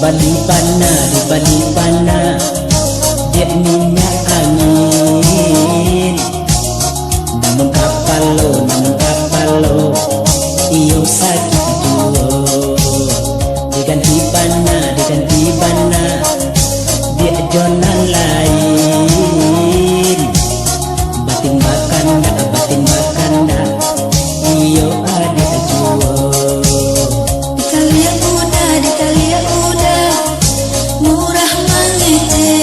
di bali pana dia minyak angin. Namun kapalo iyo sakit duo. Diganti bana dia jonan lain. Batin makanda iyo adik juo. Dikalia udah murah mangece.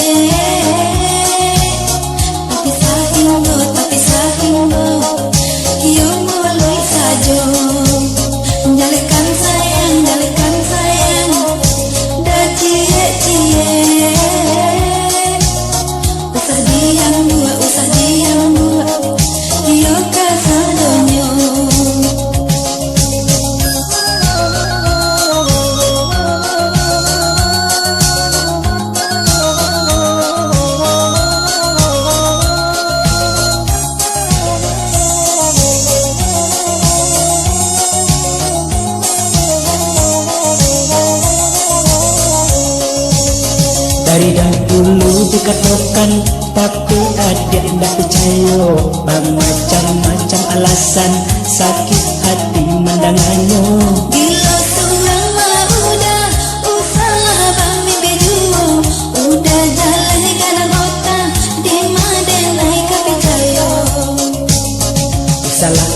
Tapi sahingo iyo mulai sajo. Jalekan sayang dah cie usah diam dua iyo kasadonyo. Dari dahulu dikatakan tapi adik ndak percaya. Macam-macam alasan sakit hati mendengannya. Bila surang mah udah usalah bang mimpi dua. Udah jalan di kanan kota di madenai kapicayo. Salah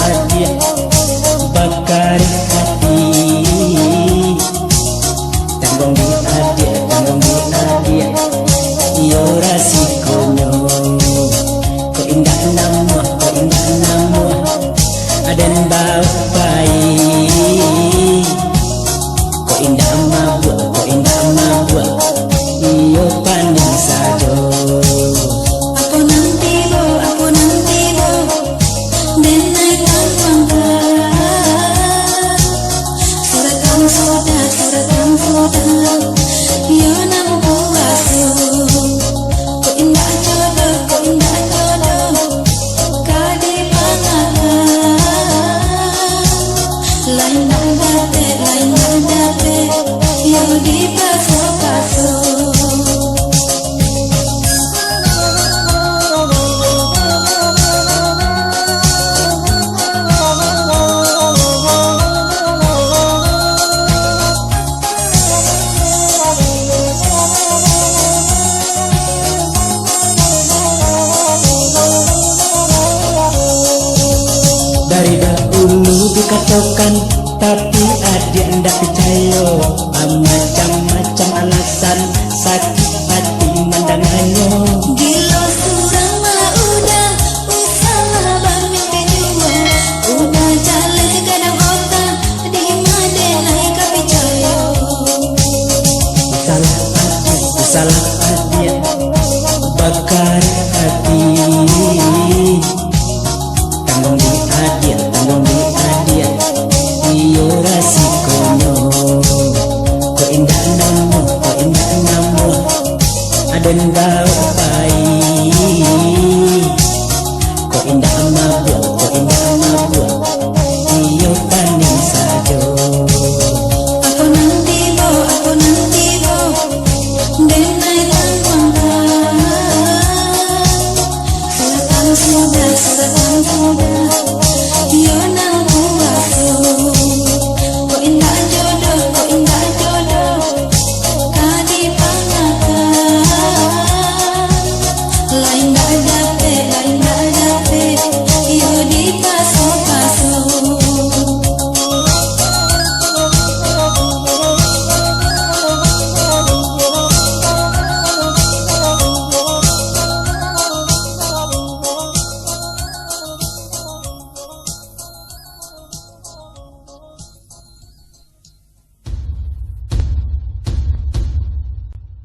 adik bakar hati. Tanggung di adik iyo rasikonyo. Ko indah nama aden bau baik. Ko indah mabuk iyo pandang sajo. Aku nanti bo denai tanggungkan. Suratan sudah yo nang puasu. Ko indah jodoh kadi pangalan. Lain date yo di paso. Dari dahulu dikatakan tapi adik ndak percaya. Macam-macam alasan sakit hati mendengannya. Gila surang mah udah usaha bang mimpi dua. Udah jalan ke kadang kota di madenai kapicayo. Salah adik bakar hati. Tanggung di adik iyo rasikonyo. Ko indah nama aden bau baik. Ko indah mabuk iyo pandang sajo. Aku nanti bo denai tanggungkan. Suratan sudah yo nang puasu. Ko indah jodoh kadi pangalan. Lain dak